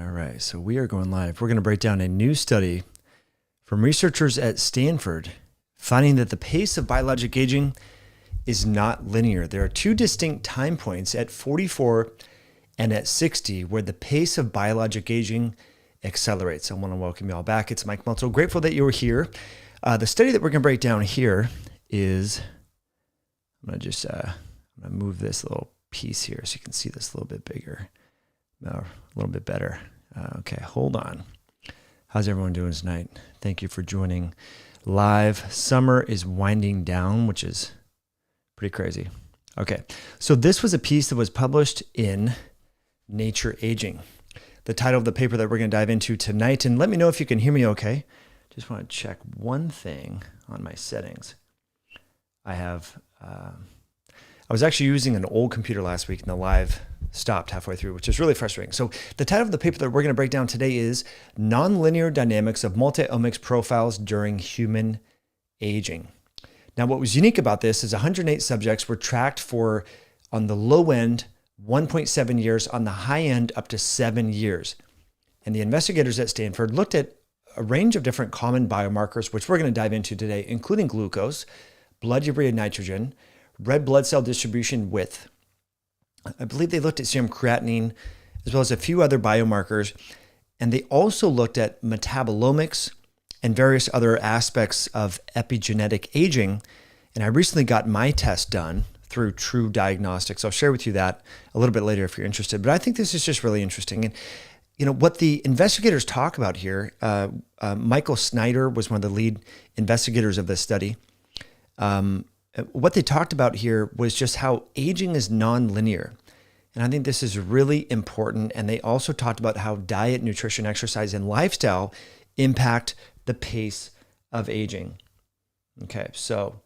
All right, so we are going live. We're going to break down a new study from researchers at Stanford, finding that the pace of biologic aging is not linear. There are two distinct time points at 44 and at 60 where the pace of biologic aging accelerates. I want to welcome you all back. It's Mike Meltzer. Grateful that you were here. The study that we're going to break down here is, I'm going to move this little piece here so you can see this a little bit bigger. A little bit better. Okay, hold on. How's everyone doing tonight? Thank you for joining live. Summer is winding down, which is pretty crazy. Okay, so this was a piece that was published in Nature Aging. The title of the paper that we're going to dive into tonight, and let me know if you can hear me okay. Just want to check one thing on my settings. I was actually using an old computer last week and the live stopped halfway through, which is really frustrating. So the title of the paper that we're going to break down today is Nonlinear Dynamics of Multi-Omics Profiles During Human Aging. Now, what was unique about this is 108 subjects were tracked for, on the low end, 1.7 years, on the high end, up to 7 years. And the investigators at Stanford looked at a range of different common biomarkers, which we're going to dive into today, including glucose, blood urea nitrogen, red blood cell distribution width. I believe they looked at serum creatinine, as well as a few other biomarkers. And they also looked at metabolomics and various other aspects of epigenetic aging. And I recently got my test done through True Diagnostics. I'll share with you that a little bit later if you're interested. But I think this is just really interesting. And you know what the investigators talk about here, Michael Snyder was one of the lead investigators of this study. What they talked about here was just how aging is non-linear. And I think this is really important. And they also talked about how diet, nutrition, exercise, and lifestyle impact the pace of aging. Okay, so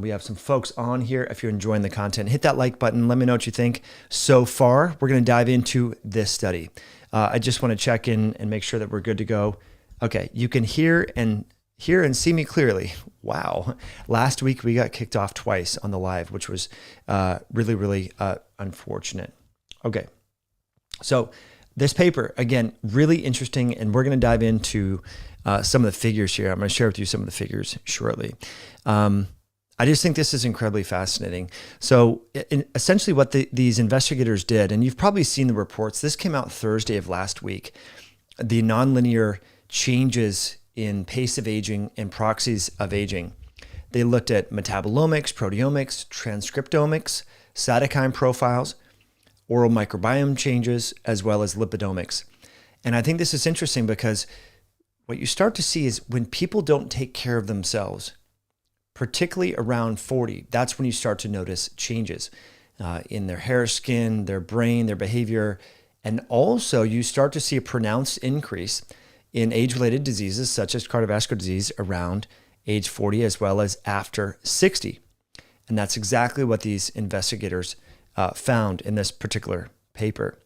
we have some folks on here. If you're enjoying the content, hit that like button. Let me know what you think. So far, we're going to dive into this study. I just want to check in and make sure that we're good to go. Okay, you can hear and see me clearly. Wow. Last week we got kicked off twice on the live, which was really unfortunate. Okay. So this paper, again, really interesting. And we're going to dive into some of the figures here. I'm going to share with you some of the figures shortly. I just think this is incredibly fascinating. So essentially what these investigators did, and you've probably seen the reports, this came out Thursday of last week, the nonlinear changes in pace of aging and proxies of aging. They looked at metabolomics, proteomics, transcriptomics, cytokine profiles, oral microbiome changes, as well as lipidomics. And I think this is interesting because what you start to see is when people don't take care of themselves, particularly around 40, that's when you start to notice changes in their hair, skin, their brain, their behavior. And also you start to see a pronounced increase in age-related diseases such as cardiovascular disease around age 40 as well as after 60. And that's exactly what these investigators found in this particular paper.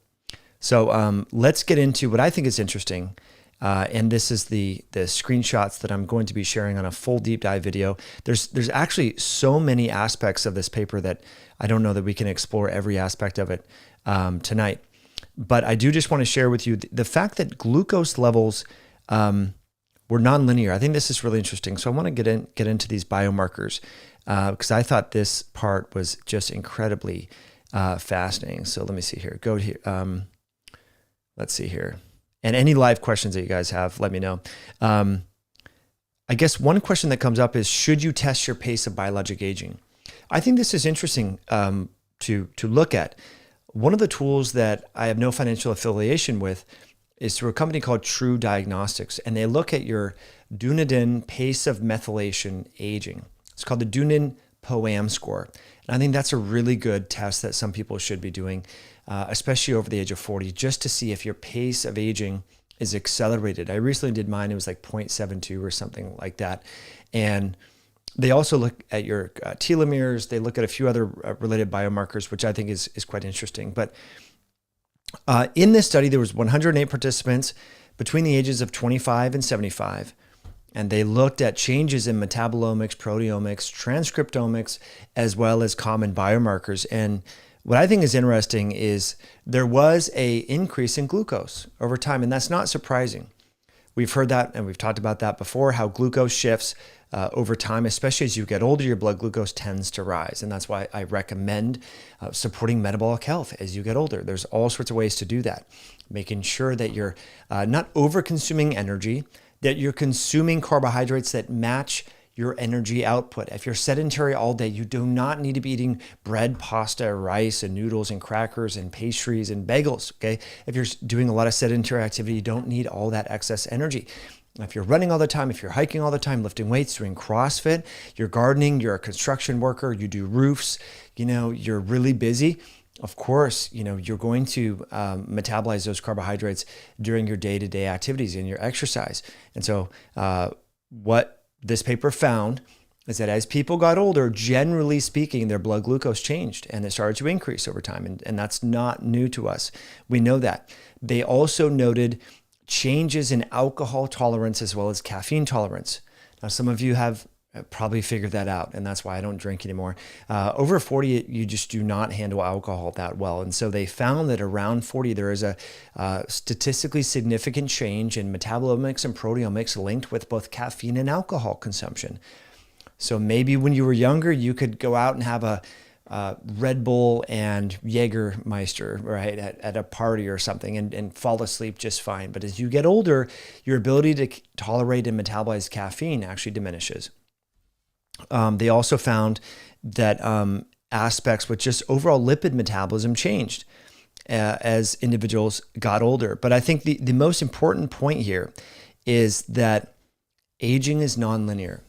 So let's get into what I think is interesting. And this is the screenshots that I'm going to be sharing on a full deep dive video. There's actually so many aspects of this paper that I don't know that we can explore every aspect of it tonight. But I do just want to share with you the fact that glucose levels were nonlinear. I think this is really interesting. So I want to get into these biomarkers because I thought this part was just incredibly fascinating. So let me see here. Go here. Let's see here. And any live questions that you guys have, let me know. I guess one question that comes up is, should you test your pace of biologic aging? I think this is interesting to look at. One of the tools that I have no financial affiliation with is through a company called True Diagnostics, and they look at your Dunedin pace of methylation aging. It's called the Dunedin POAM score. And I think that's a really good test that some people should be doing, especially over the age of 40, just to see if your pace of aging is accelerated. I recently did mine. It was like 0.72 or something like that. And they also look at your telomeres. They look at a few other related biomarkers, which I think is quite interesting. But in this study, there was 108 participants between the ages of 25 and 75. And they looked at changes in metabolomics, proteomics, transcriptomics, as well as common biomarkers. And What I think is interesting is there was a increase in glucose over time, and that's not surprising. We've heard that and we've talked about that before, how glucose shifts over time, especially as you get older, your blood glucose tends to rise. And that's why I recommend supporting metabolic health as you get older. There's all sorts of ways to do that, making sure that you're not over consuming energy, that you're consuming carbohydrates that match your energy output. If you're sedentary all day, you do not need to be eating bread, pasta, rice, and noodles, and crackers, and pastries, and bagels, okay? If you're doing a lot of sedentary activity, you don't need all that excess energy. If you're running all the time, if you're hiking all the time, lifting weights, doing CrossFit, you're gardening, you're a construction worker, you do roofs, you're really busy, of course, you're going to metabolize those carbohydrates during your day-to-day activities and your exercise. And so what this paper found is that as people got older, generally speaking, their blood glucose changed and it started to increase over time. And that's not new to us. We know that. They also noted changes in alcohol tolerance as well as caffeine tolerance. Now, some of you have probably figured that out, and that's why I don't drink anymore. Over 40, you just do not handle alcohol that well. And so they found that around 40, there is a statistically significant change in metabolomics and proteomics linked with both caffeine and alcohol consumption. So maybe when you were younger, you could go out and have a Red Bull and Jägermeister, right, at a party or something and fall asleep just fine. But as you get older, your ability to tolerate and metabolize caffeine actually diminishes. They also found that aspects with just overall lipid metabolism changed as individuals got older. But I think the most important point here is that aging is nonlinear.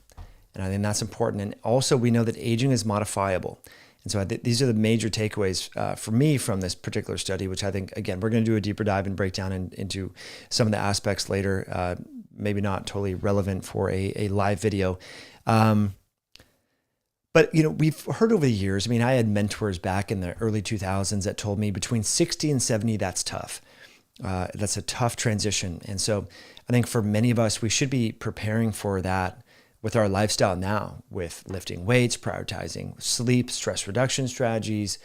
And I think that's important. And also we know that aging is modifiable. And so these are the major takeaways for me from this particular study, which I think, again, we're going to do a deeper dive and break down into some of the aspects later, maybe not totally relevant for a live video. But, we've heard over the years, I had mentors back in the early 2000s that told me between 60 and 70, that's tough. That's a tough transition. And so I think for many of us, we should be preparing for that with our lifestyle now, with lifting weights, prioritizing sleep, stress reduction strategies,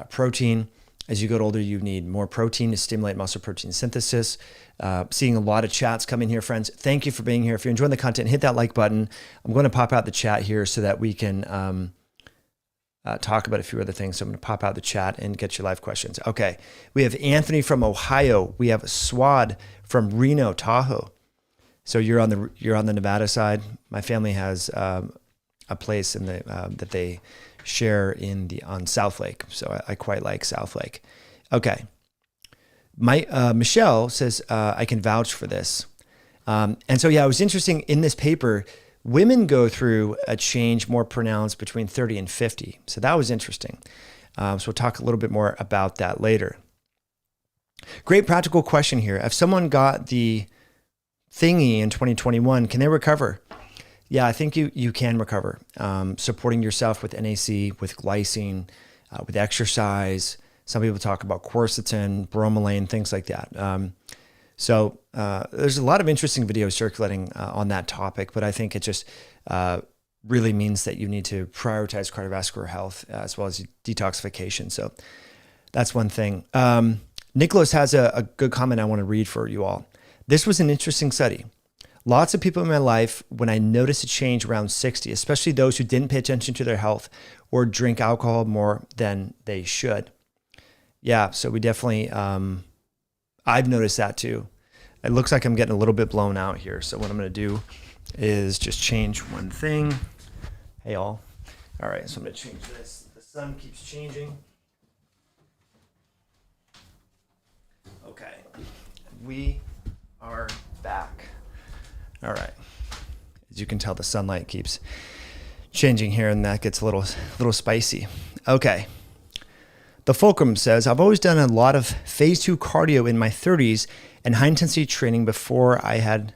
protein. As you get older, you need more protein to stimulate muscle protein synthesis. Seeing a lot of chats coming here, friends. Thank you for being here. If you're enjoying the content, hit that like button. I'm going to pop out the chat here so that we can talk about a few other things. So I'm going to pop out the chat and get your live questions. Okay. We have Anthony from Ohio. We have Swad from Reno, Tahoe. So you're on the Nevada side. My family has a place in that they share on South Lake. So I quite like South Lake. Okay. Michelle says, I can vouch for this. And so, it was interesting in this paper, women go through a change more pronounced between 30 and 50. So that was interesting. So we'll talk a little bit more about that later. Great practical question here. If someone got the thingy in 2021, can they recover? Yeah, I think you can recover. Supporting yourself with NAC, with glycine, with exercise. Some people talk about quercetin, bromelain, things like that. So there's a lot of interesting videos circulating on that topic, but I think it just really means that you need to prioritize cardiovascular health as well as detoxification. So that's one thing. Nicholas has a good comment I want to read for you all. This was an interesting study. Lots of people in my life, when I noticed a change around 60, especially those who didn't pay attention to their health or drink alcohol more than they should. Yeah, so we definitely, I've noticed that too. It looks like I'm getting a little bit blown out here. So what I'm going to do is just change one thing. Hey, all. All right, so I'm going to change this. The sun keeps changing. Okay, we are back. All right. As you can tell, the sunlight keeps changing here, and that gets a little spicy. Okay. The Fulcrum says, I've always done a lot of phase 2 cardio in my 30s and high intensity training before I had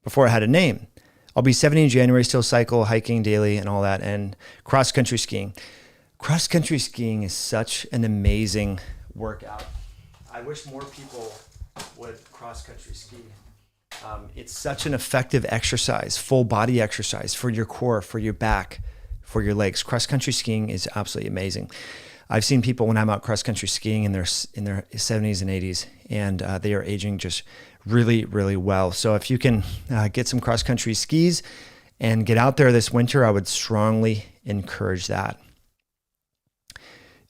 a name. I'll be 70 in January, still cycle, hiking daily and all that, and cross country skiing. Cross country skiing is such an amazing workout. I wish more people would cross country ski. It's such an effective exercise, full body exercise for your core, for your back, for your legs. Cross country skiing is absolutely amazing. I've seen people when I'm out cross country skiing in their 70s and 80s, and they are aging just really, really well. So if you can get some cross country skis and get out there this winter, I would strongly encourage that.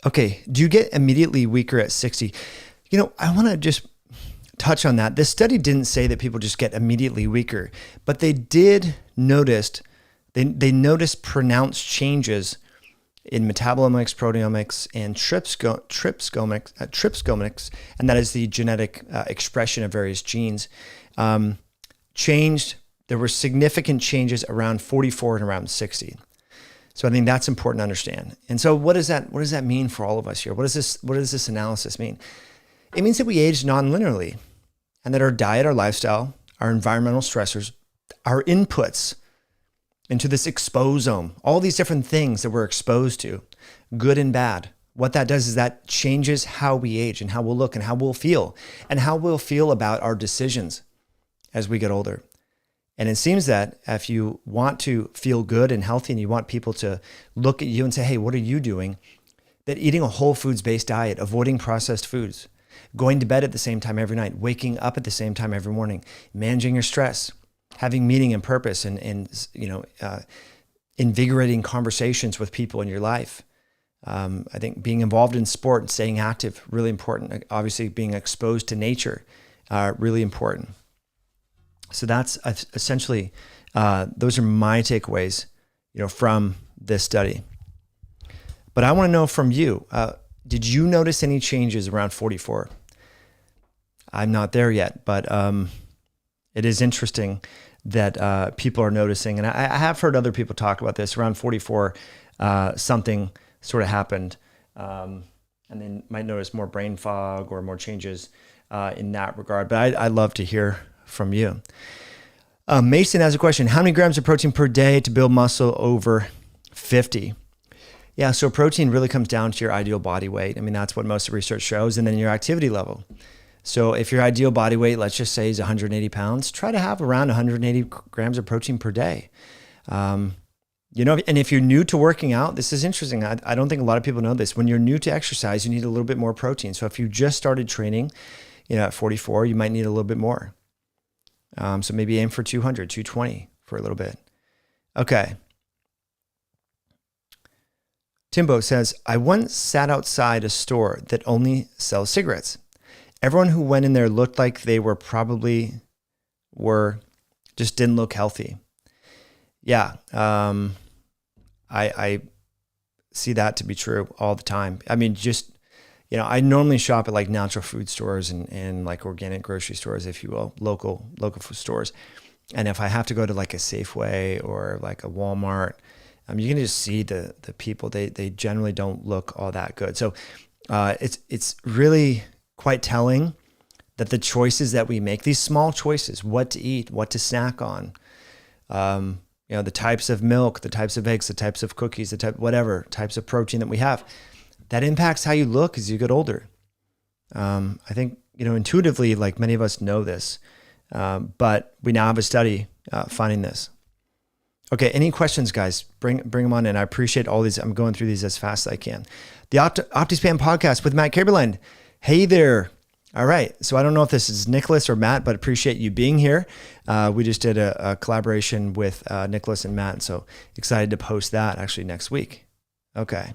Okay, do you get immediately weaker at 60? I want to just touch on that. This study didn't say that people just get immediately weaker, but they did notice, they noticed pronounced changes in metabolomics, proteomics, and trypscomics, and that is the genetic expression of various genes, changed. There were significant changes around 44 and around 60. So I think that's important to understand. And so what does that mean for all of us here? What does this analysis mean? It means that we age non-linearly, and that our diet, our lifestyle, our environmental stressors, our inputs into this exposome, all these different things that we're exposed to, good and bad, what that does is that changes how we age and how we'll look and how we'll feel about our decisions as we get older. And it seems that if you want to feel good and healthy and you want people to look at you and say, hey, what are you doing? That eating a whole foods-based diet, avoiding processed foods, going to bed at the same time every night, waking up at the same time every morning, managing your stress, having meaning and purpose, and invigorating conversations with people in your life. I think being involved in sport and staying active, really important. Obviously being exposed to nature, really important. So that's essentially, those are my takeaways, from this study. But I want to know from you, did you notice any changes around 44? I'm not there yet, but it is interesting that people are noticing. And I have heard other people talk about this. Around 44, something sort of happened. And then might notice more brain fog or more changes in that regard. But I'd love to hear from you. Mason has a question. How many grams of protein per day to build muscle over 50? Yeah, so protein really comes down to your ideal body weight. I mean, that's what most of the research shows. And then your activity level. So if your ideal body weight, let's just say, is 180 pounds, try to have around 180 grams of protein per day. And if you're new to working out, this is interesting. I don't think a lot of people know this. When you're new to exercise, you need a little bit more protein. So if you just started training, at 44, you might need a little bit more. So maybe aim for 200, 220 for a little bit. Okay. Timbo says, I once sat outside a store that only sells cigarettes. Everyone who went in there looked like they just didn't look healthy. Yeah. I see that to be true all the time. I mean, I normally shop at like natural food stores and like organic grocery stores, if you will, local food stores. And if I have to go to like a Safeway or like a Walmart, you can just see the people, they generally don't look all that good. So it's really quite telling that the choices that we make, these small choices, what to eat, what to snack on, the types of milk, the types of eggs, the types of cookies, whatever types of protein that we have, that impacts how you look as you get older. I think, intuitively, like many of us know this, but we now have a study finding this. Okay, any questions, guys? Bring them on in. I appreciate all these. I'm going through these as fast as I can. The OptiSpan podcast with Matt Kaeberlein. Hey there. All right. So I don't know if this is Nicholas or Matt, but appreciate you being here. We just did a collaboration with Nicholas and Matt, so excited to post that actually next week. Okay.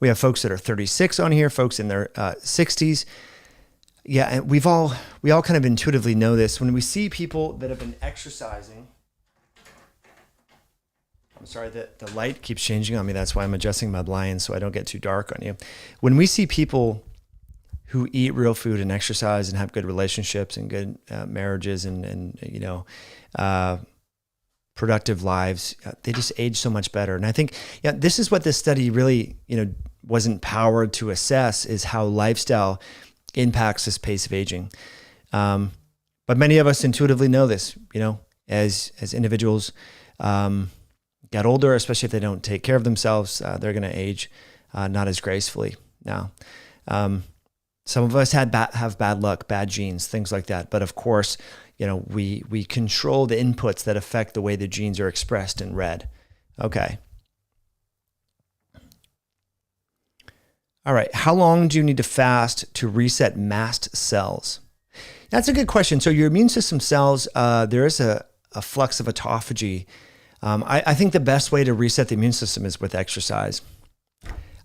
We have folks that are 36 on here, folks in their 60s. Yeah, and we all kind of intuitively know this. When we see people that have been exercising, I'm sorry that the light keeps changing on me. That's why I'm adjusting my blinds so I don't get too dark on you. When we see people who eat real food and exercise and have good relationships and good marriages and productive lives, they just age so much better. And I think this is what this study really wasn't powered to assess, is how lifestyle impacts this pace of aging. But many of us intuitively know this, as individuals get older, especially if they don't take care of themselves, they're going to age not as gracefully now. Some of us have bad luck, bad genes, things like that. But of course, we control the inputs that affect the way the genes are expressed and read. Okay. All right. How long do you need to fast to reset mast cells? That's a good question. So your immune system cells, there is a flux of autophagy. I think the best way to reset the immune system is with exercise.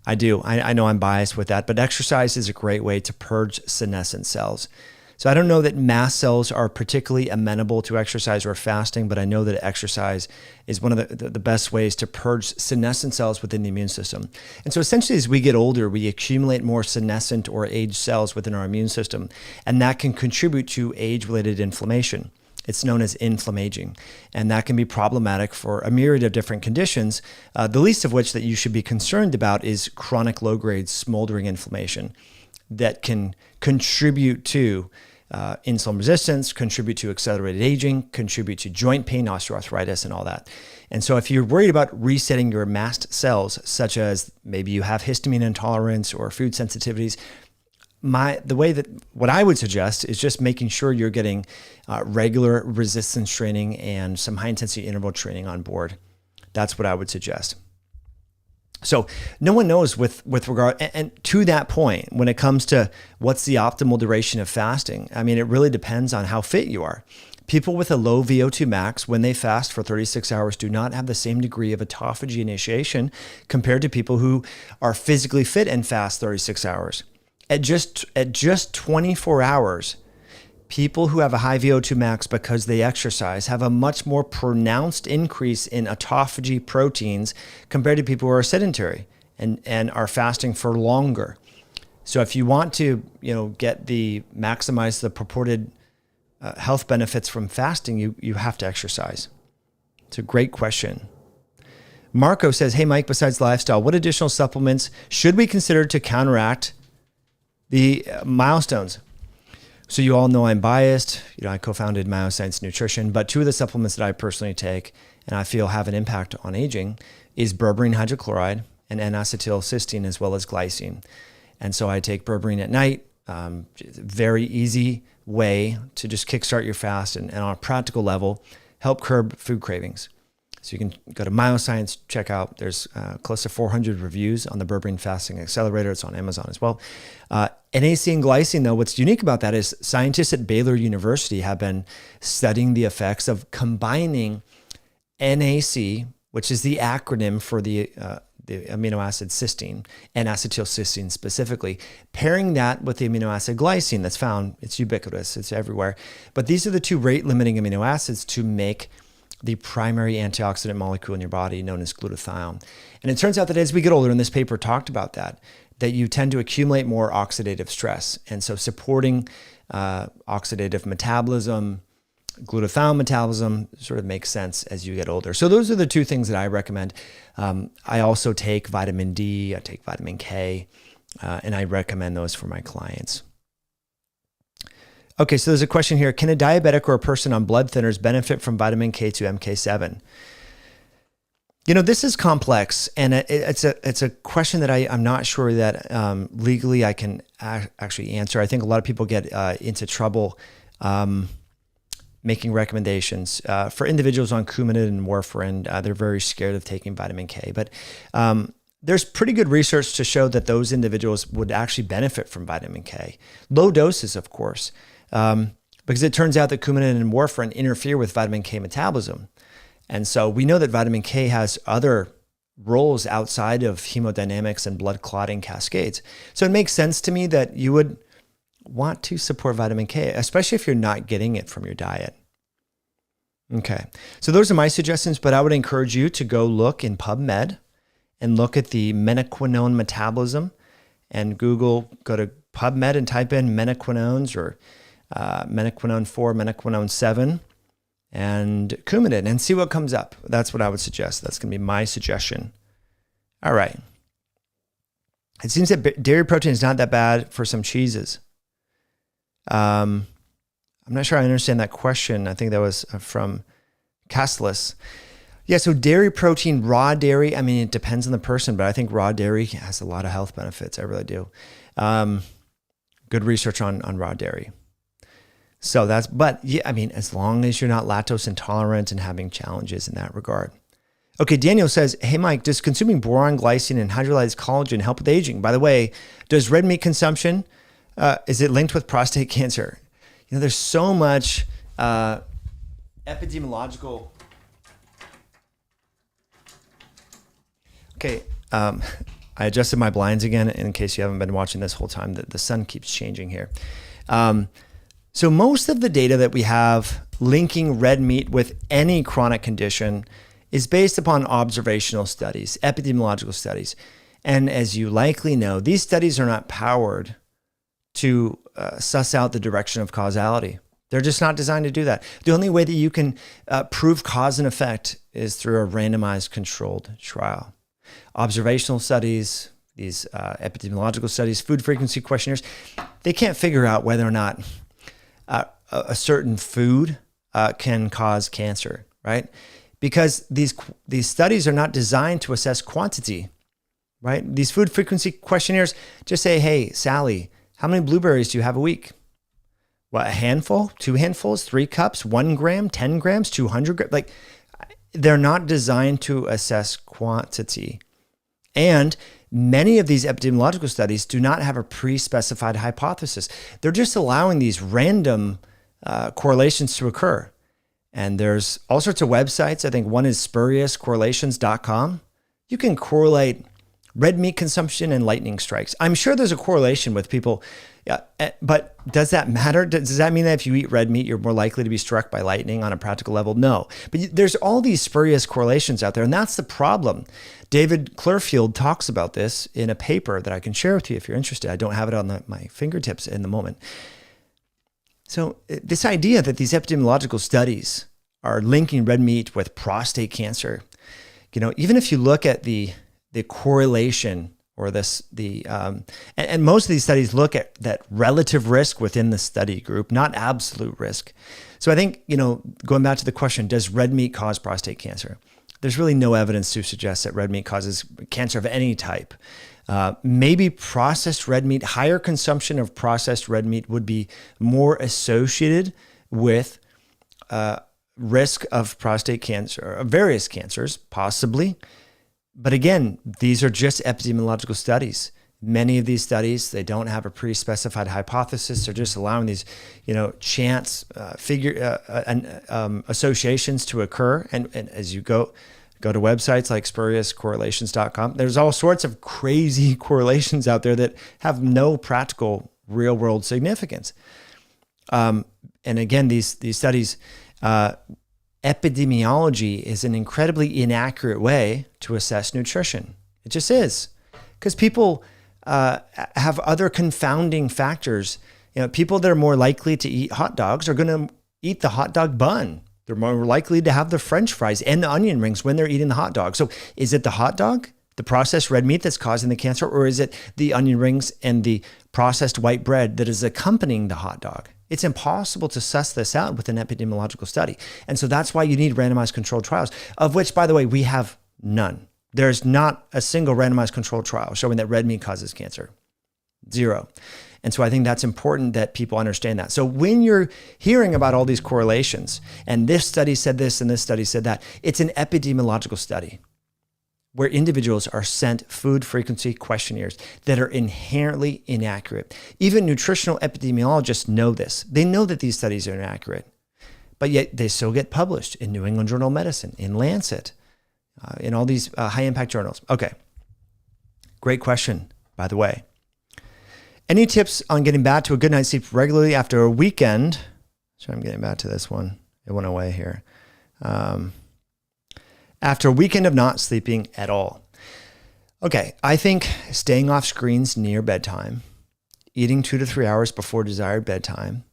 I do. I know I'm biased with that, but exercise is a great way to purge senescent cells. So I don't know that mast cells are particularly amenable to exercise or fasting, but I know that exercise is one of the best ways to purge senescent cells within the immune system. And so essentially, as we get older, we accumulate more senescent or aged cells within our immune system, and that can contribute to age-related inflammation. It's known as inflammaging, and that can be problematic for a myriad of different conditions, the least of which that you should be concerned about is chronic low-grade smoldering inflammation that can contribute to insulin resistance, contribute to accelerated aging, contribute to joint pain, osteoarthritis, and all that. And so if you're worried about resetting your mast cells, such as maybe you have histamine intolerance or food sensitivities, what I would suggest is just making sure you're getting regular resistance training and some high intensity interval training on board. That's what I would suggest. So no one knows with regard, and to that point, when it comes to what's the optimal duration of fasting, I mean, it really depends on how fit you are. People with a low VO2 max, when they fast for 36 hours, do not have the same degree of autophagy initiation compared to people who are physically fit and fast 36 hours. At just 24 hours, people who have a high VO2 max because they exercise have a much more pronounced increase in autophagy proteins compared to people who are sedentary and are fasting for longer. So if you want to, maximize the purported health benefits from fasting, you have to exercise. It's a great question. Marco says, "Hey Mike, besides lifestyle, what additional supplements should we consider to counteract the milestones?" So you all know I'm biased. I co-founded Myoscience Nutrition, but two of the supplements that I personally take and I feel have an impact on aging is berberine hydrochloride and N-acetylcysteine, as well as glycine. And so I take berberine at night. It's a very easy way to just kickstart your fast and on a practical level, help curb food cravings. So you can go to Myoscience, check out, there's close to 400 reviews on the Berberine Fasting Accelerator. It's on Amazon as well. NAC and glycine, though, what's unique about that is scientists at Baylor University have been studying the effects of combining NAC, which is the acronym for the amino acid cysteine, and acetylcysteine specifically, pairing that with the amino acid glycine that's found, it's ubiquitous, it's everywhere. But these are the two rate-limiting amino acids to make the primary antioxidant molecule in your body, known as glutathione. And it turns out that as we get older, and this paper talked about that you tend to accumulate more oxidative stress. And so supporting oxidative metabolism, glutathione metabolism sort of makes sense as you get older. So those are the two things that I recommend. I also take vitamin D, I take vitamin K, and I recommend those for my clients. Okay, so there's a question here. Can a diabetic or a person on blood thinners benefit from vitamin K2 MK7? This is complex, and it's a question that I'm not sure that legally I can actually answer. I think a lot of people get into trouble making recommendations. For individuals on Coumadin and warfarin, they're very scared of taking vitamin K. But there's pretty good research to show that those individuals would actually benefit from vitamin K. Low doses, of course. Because it turns out that Coumadin and warfarin interfere with vitamin K metabolism. And so we know that vitamin K has other roles outside of hemodynamics and blood clotting cascades. So it makes sense to me that you would want to support vitamin K, especially if you're not getting it from your diet. Okay, so those are my suggestions, but I would encourage you to go look in PubMed and look at the menaquinone metabolism and go to PubMed and type in menaquinones or menaquinone 4, menaquinone 7, and Coumadin, and see what comes up. That's what I would suggest. That's going to be my suggestion. All right. It seems that dairy protein is not that bad for some cheeses. I'm not sure I understand that question. I think that was from Castellus. Yeah, so dairy protein, raw dairy, I mean, it depends on the person, but I think raw dairy has a lot of health benefits. I really do. Good research on raw dairy. So but yeah, I mean, as long as you're not lactose intolerant and having challenges in that regard. Okay, Daniel says, hey, Mike, does consuming boron, glycine, and hydrolyzed collagen help with aging? By the way, does red meat consumption, is it linked with prostate cancer? You know, there's so much epidemiological. Okay, I adjusted my blinds again in case you haven't been watching this whole time. The sun keeps changing here. So most of the data that we have linking red meat with any chronic condition is based upon observational studies, epidemiological studies. And as you likely know, these studies are not powered to suss out the direction of causality. They're just not designed to do that. The only way that you can prove cause and effect is through a randomized controlled trial. Observational studies, these epidemiological studies, food frequency questionnaires, they can't figure out whether or not a certain food can cause cancer, right? Because these studies are not designed to assess quantity, right? These food frequency questionnaires just say, hey, Sally, how many blueberries do you have a week? What, a handful, 2 handfuls, 3 cups, 1 gram, 10 grams, 200 grams? Like, they're not designed to assess quantity. And many of these epidemiological studies do not have a pre-specified hypothesis. They're just allowing these random correlations to occur. And there's all sorts of websites. I think one is spuriouscorrelations.com. You can correlate red meat consumption and lightning strikes. I'm sure there's a correlation with people, but does that matter? Does that mean that if you eat red meat, you're more likely to be struck by lightning on a practical level? No. But there's all these spurious correlations out there, and that's the problem. David Clearfield talks about this in a paper that I can share with you if you're interested. I don't have it on my fingertips in the moment. So this idea that these epidemiological studies are linking red meat with prostate cancer, you know, even if you look at the correlation or and most of these studies look at that relative risk within the study group, not absolute risk. So I think, you know, going back to the question, does red meat cause prostate cancer? There's really no evidence to suggest that red meat causes cancer of any type. Maybe processed red meat, higher consumption of processed red meat would be more associated with risk of prostate cancer, various cancers, possibly. But again, these are just epidemiological studies. Many of these studies, they don't have a pre-specified hypothesis. They're just allowing these, you know, chance associations to occur. And as you go to websites like spuriouscorrelations.com, there's all sorts of crazy correlations out there that have no practical real-world significance. And again, these studies, epidemiology is an incredibly inaccurate way to assess nutrition. It just is, because people have other confounding factors. You know, people that are more likely to eat hot dogs are going to eat the hot dog bun. They're more likely to have the French fries and the onion rings when they're eating the hot dog. So is it the hot dog, the processed red meat that's causing the cancer, or is it the onion rings and the processed white bread that is accompanying the hot dog? It's impossible to suss this out with an epidemiological study. And so that's why you need randomized controlled trials, of which, by the way, we have none. There's not a single randomized controlled trial showing that red meat causes cancer. 0. And so I think that's important that people understand that. So when you're hearing about all these correlations, and this study said this and this study said that, it's an epidemiological study where individuals are sent food frequency questionnaires that are inherently inaccurate. Even nutritional epidemiologists know this. They know that these studies are inaccurate, but yet they still get published in New England Journal of Medicine, in Lancet, in all these high-impact journals. Okay, great question, by the way. Any tips on getting back to a good night's sleep regularly after a weekend? So I'm getting back to this one. It went away here. After a weekend of not sleeping at all. Okay, I think staying off screens near bedtime, eating 2 to 3 hours before desired bedtime,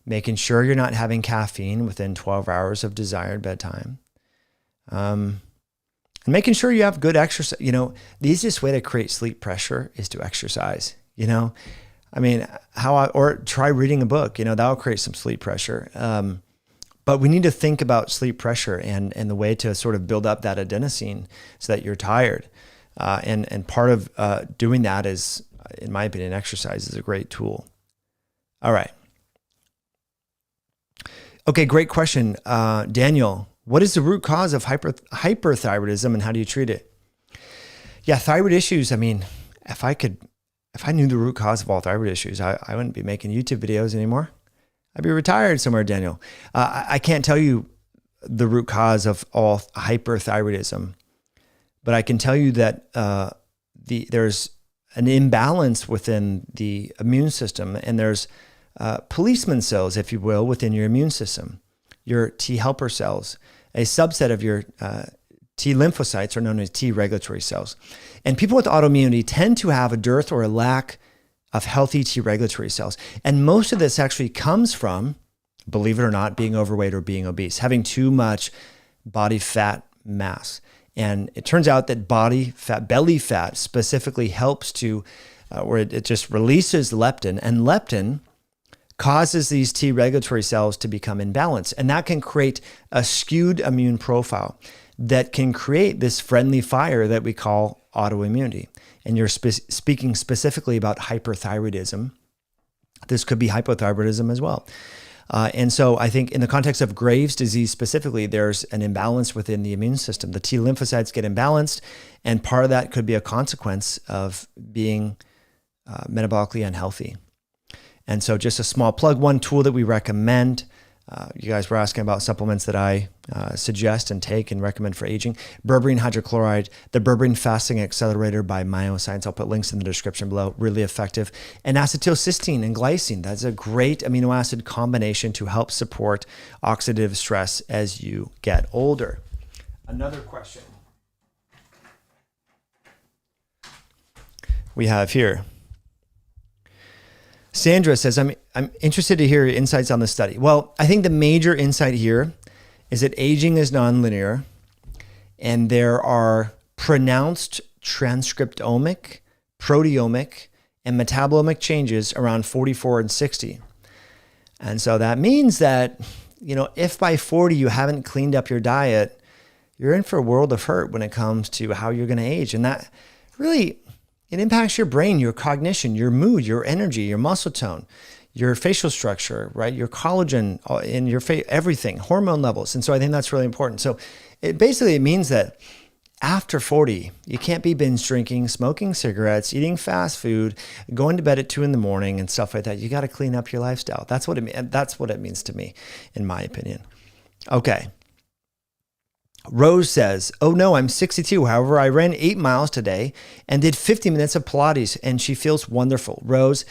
making sure you're not having caffeine within 12 hours of desired bedtime, and making sure you have good exercise. You know, the easiest way to create sleep pressure is to exercise. You know, I mean, or try reading a book, you know, that'll create some sleep pressure. But we need to think about sleep pressure and the way to sort of build up that adenosine so that you're tired. And part of doing that is, in my opinion, exercise is a great tool. All right. Okay, great question. Daniel, What is the root cause of hyperthyroidism and how do you treat it? Yeah, thyroid issues. I mean, if I knew the root cause of all thyroid issues, I wouldn't be making YouTube videos anymore. I'd be retired somewhere, Daniel. I can't tell you the root cause of all hyperthyroidism, but I can tell you that there's an imbalance within the immune system, and there's policeman cells, if you will, within your immune system. Your T helper cells, a subset of your T lymphocytes are known as T regulatory cells. And people with autoimmunity tend to have a dearth or a lack of healthy T regulatory cells. And most of this actually comes from, believe it or not, being overweight or being obese, having too much body fat mass. And it turns out that body fat, belly fat specifically helps to, where it just releases leptin, and leptin causes these T regulatory cells to become imbalanced. And that can create a skewed immune profile that can create this friendly fire that we call autoimmunity. And you're speaking specifically about hyperthyroidism. This could be hypothyroidism as well. And so I think in the context of Graves' disease specifically, there's an imbalance within the immune system. The T lymphocytes get imbalanced, and part of that could be a consequence of being metabolically unhealthy. And so just a small plug, one tool that we recommend, you guys were asking about supplements that I suggest and take and recommend for aging. Berberine hydrochloride, the Berberine Fasting Accelerator by Myoscience. I'll put links in the description below. Really effective. And acetylcysteine and glycine. That's a great amino acid combination to help support oxidative stress as you get older. Another question we have here. Sandra says, I'm interested to hear your insights on the study. Well, I think the major insight here is that aging is nonlinear, and there are pronounced transcriptomic, proteomic, and metabolomic changes around 44 and 60. And so that means that, if by 40 you haven't cleaned up your diet, you're in for a world of hurt when it comes to how you're going to age. And that really, it impacts your brain, your cognition, your mood, your energy, your muscle tone, your facial structure, right? Your collagen in your face, everything, hormone levels. And so I think that's really important. So it means that after 40, you can't be binge drinking, smoking cigarettes, eating fast food, going to bed at 2 a.m. and stuff like that. You got to clean up your lifestyle. That's what it means to me, in my opinion. Okay. Rose says, oh no, I'm 62. However, I ran 8 miles today and did 50 minutes of Pilates, and she feels wonderful. Rose,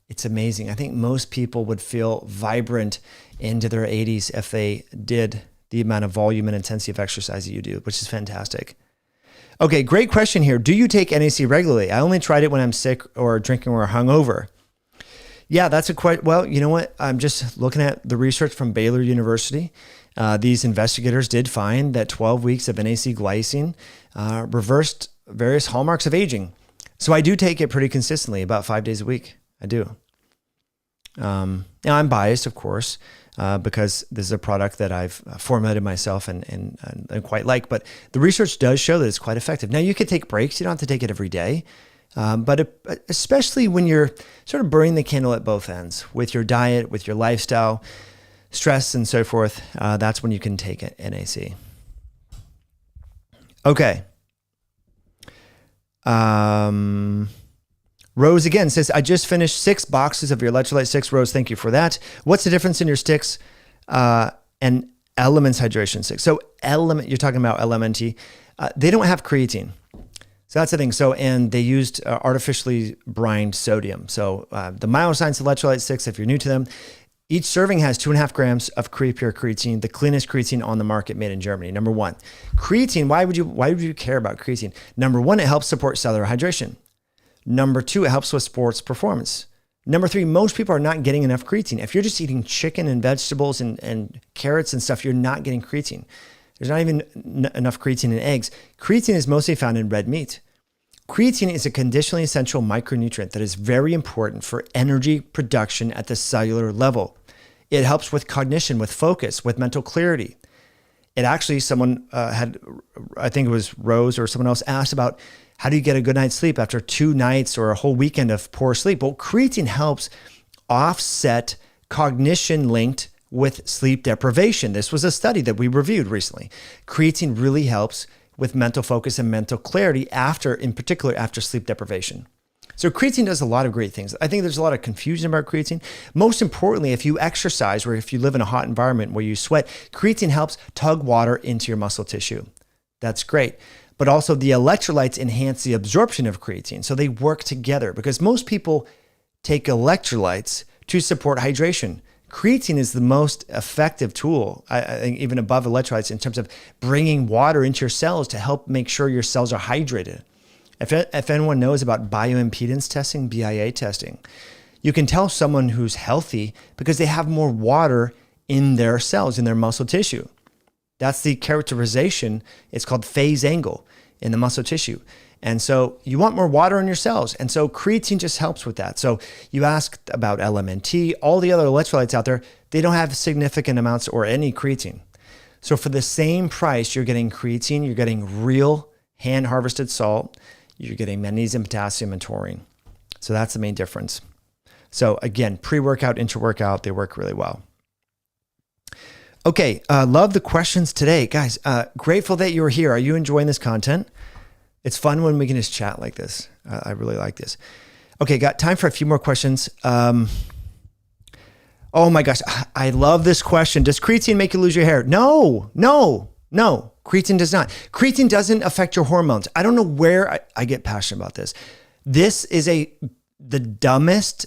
it's amazing. I think most people would feel vibrant into their 80s if they did the amount of volume and intensity of exercise that you do, which is fantastic. Okay, great question here. Do you take NAC regularly? I only tried it when I'm sick or drinking or hungover. Yeah, that's a quite, well, you know what? I'm just looking at the research from Baylor University. These investigators did find that 12 weeks of NAC glycine reversed various hallmarks of aging. So I do take it pretty consistently, about 5 days a week. I do. Now I'm biased, of course, because this is a product that I've formulated myself and quite like, but the research does show that it's quite effective. Now you could take breaks. You don't have to take it every day. But especially when you're sort of burning the candle at both ends with your diet, with your lifestyle, stress, and so forth, that's when you can take it, NAC. Okay. Rose again says, I just finished 6 boxes of your Electrolyte 6. Rose, thank you for that. What's the difference in your sticks and Elements Hydration 6? So you're talking about LMNT. They don't have creatine. So that's the thing. So, and they used artificially brined sodium. So the Myoscience Electrolyte 6, if you're new to them, each serving has 2.5 grams of pure creatine, the cleanest creatine on the market, made in Germany. Number one, creatine. Why would you care about creatine? Number one, it helps support cellular hydration. Number two, it helps with sports performance. Number three, most people are not getting enough creatine. If you're just eating chicken and vegetables and carrots and stuff, you're not getting creatine. There's not even enough creatine in eggs. Creatine is mostly found in red meat. Creatine is a conditionally essential micronutrient that is very important for energy production at the cellular level. It helps with cognition, with focus, with mental clarity. It actually, someone had, I think it was Rose or someone else asked about, how do you get a good night's sleep after 2 nights or a whole weekend of poor sleep? Well, creatine helps offset cognition linked with sleep deprivation. This was a study that we reviewed recently. Creatine really helps with mental focus and mental clarity in particular after sleep deprivation. So creatine does a lot of great things. I think there's a lot of confusion about creatine. Most importantly, if you exercise or if you live in a hot environment where you sweat, creatine helps tug water into your muscle tissue. That's great. But also the electrolytes enhance the absorption of creatine. So they work together because most people take electrolytes to support hydration. Creatine is the most effective tool, I think even above electrolytes, in terms of bringing water into your cells to help make sure your cells are hydrated. If anyone knows about bioimpedance testing, BIA testing, you can tell someone who's healthy because they have more water in their cells, in their muscle tissue. That's the characterization. It's called phase angle in the muscle tissue. And so you want more water in your cells. And so creatine just helps with that. So you asked about LMNT, all the other electrolytes out there, they don't have significant amounts or any creatine. So for the same price, you're getting creatine, you're getting real hand harvested salt, you're getting magnesium, potassium, and taurine. So that's the main difference. So again, pre-workout, intra-workout, they work really well. Okay, love the questions today. Guys, grateful that you're here. Are you enjoying this content? It's fun when we can just chat like this. I really like this. Okay, got time for a few more questions. Oh my gosh, I love this question. Does creatine make you lose your hair? No. Creatine does not. Creatine doesn't affect your hormones. I don't know where I get passionate about this. This is the dumbest.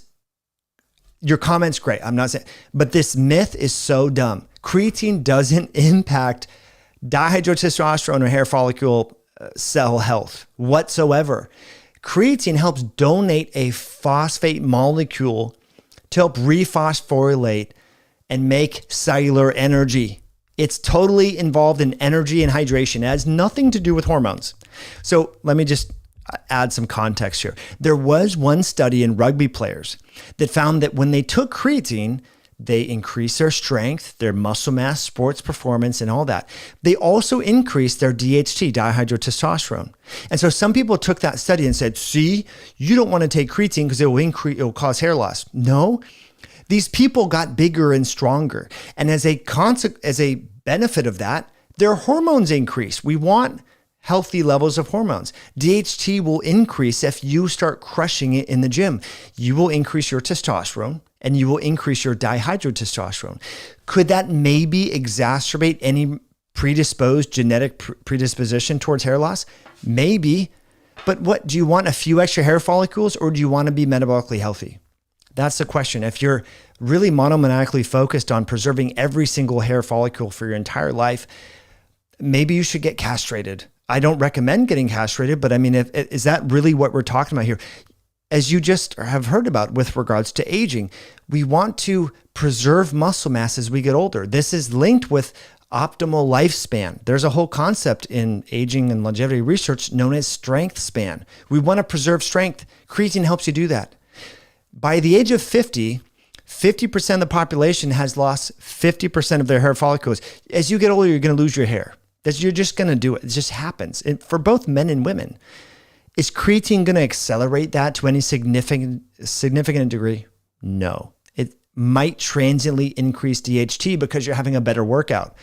Your comment's great. I'm not saying, but this myth is so dumb. Creatine doesn't impact dihydrotestosterone or hair follicle cell health whatsoever. Creatine helps donate a phosphate molecule to help rephosphorylate and make cellular energy. It's totally involved in energy and hydration. It has nothing to do with hormones. So let me just add some context here. There was one study in rugby players that found that when they took creatine, they increased their strength, their muscle mass, sports performance, and all that. They also increased their DHT, dihydrotestosterone. And so some people took that study and said, see, you don't want to take creatine because it will cause hair loss. No, these people got bigger and stronger. And as a benefit of that, their hormones increase. We want healthy levels of hormones. DHT will increase if you start crushing it in the gym. You will increase your testosterone and you will increase your dihydrotestosterone. Could that maybe exacerbate any predisposed genetic predisposition towards hair loss? Maybe. But what, do you want a few extra hair follicles or do you want to be metabolically healthy? That's the question. If you're really monomaniacally focused on preserving every single hair follicle for your entire life, maybe you should get castrated. I don't recommend getting castrated, but I mean, is that really what we're talking about here? As you just have heard about with regards to aging, we want to preserve muscle mass as we get older. This is linked with optimal lifespan. There's a whole concept in aging and longevity research known as strength span. We want to preserve strength. Creatine helps you do that. By the age of 50, 50% of the population has lost 50% of their hair follicles. As you get older, you're going to lose your hair. You're just going to do it. It just happens for both men and women. Is creatine going to accelerate that to any significant degree? No. It might transiently increase DHT because you're having a better workout.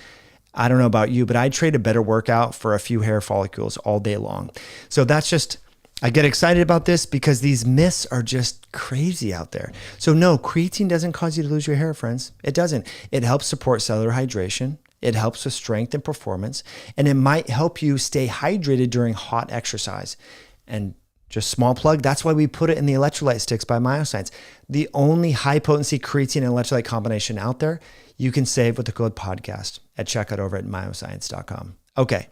I don't know about you, but I'd trade a better workout for a few hair follicles all day long. So that's just, I get excited about this because these myths are just crazy out there. So no, creatine doesn't cause you to lose your hair, friends. It doesn't. It helps support cellular hydration. It helps with strength and performance, and it might help you stay hydrated during hot exercise. And just small plug, that's why we put it in the electrolyte sticks by Myoscience. The only high potency creatine and electrolyte combination out there. You can save with the code podcast at checkout over at myoscience.com. Okay.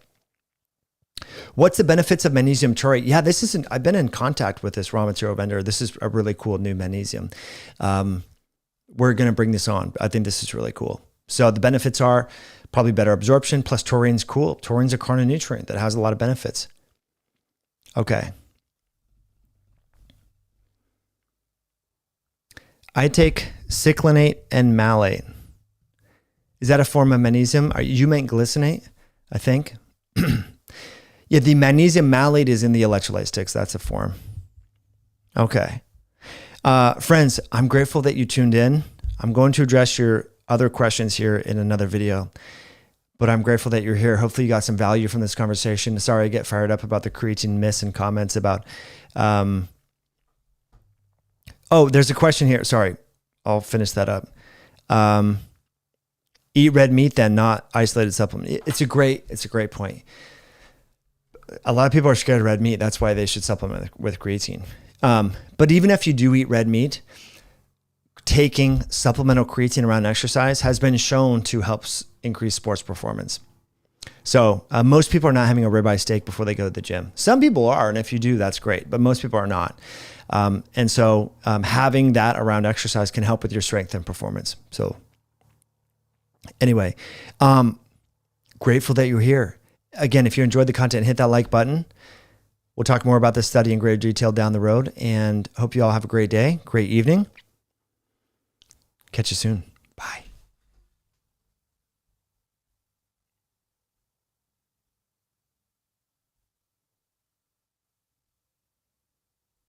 What's the benefits of magnesium taurate? Yeah, I've been in contact with this raw material vendor. This is a really cool new magnesium. We're going to bring this on. I think this is really cool. So the benefits are probably better absorption, plus taurine's cool. Taurine's a chrononutrient that has a lot of benefits. Okay. I take cyclinate and malate. Is that a form of magnesium? You meant glycinate, I think. Yeah, the magnesium malate is in the electrolyte sticks. That's a form. Okay. Friends, I'm grateful that you tuned in. I'm going to address your other questions here in another video. But I'm grateful that you're here. Hopefully you got some value from this conversation. Sorry, I get fired up about the creatine myths and comments about, there's a question here. Sorry, I'll finish that up. Eat red meat, then not isolated supplement. It's a great point. A lot of people are scared of red meat. That's why they should supplement with creatine. But even if you do eat red meat, taking supplemental creatine around exercise has been shown to help increase sports performance. So most people are not having a ribeye steak before they go to the gym. Some people are, and if you do, that's great, but most people are not. And so having that around exercise can help with your strength and performance. So anyway, grateful that you're here. Again, if you enjoyed the content, hit that like button. We'll talk more about this study in greater detail down the road, and hope you all have a great day, great evening. Catch you soon. Bye.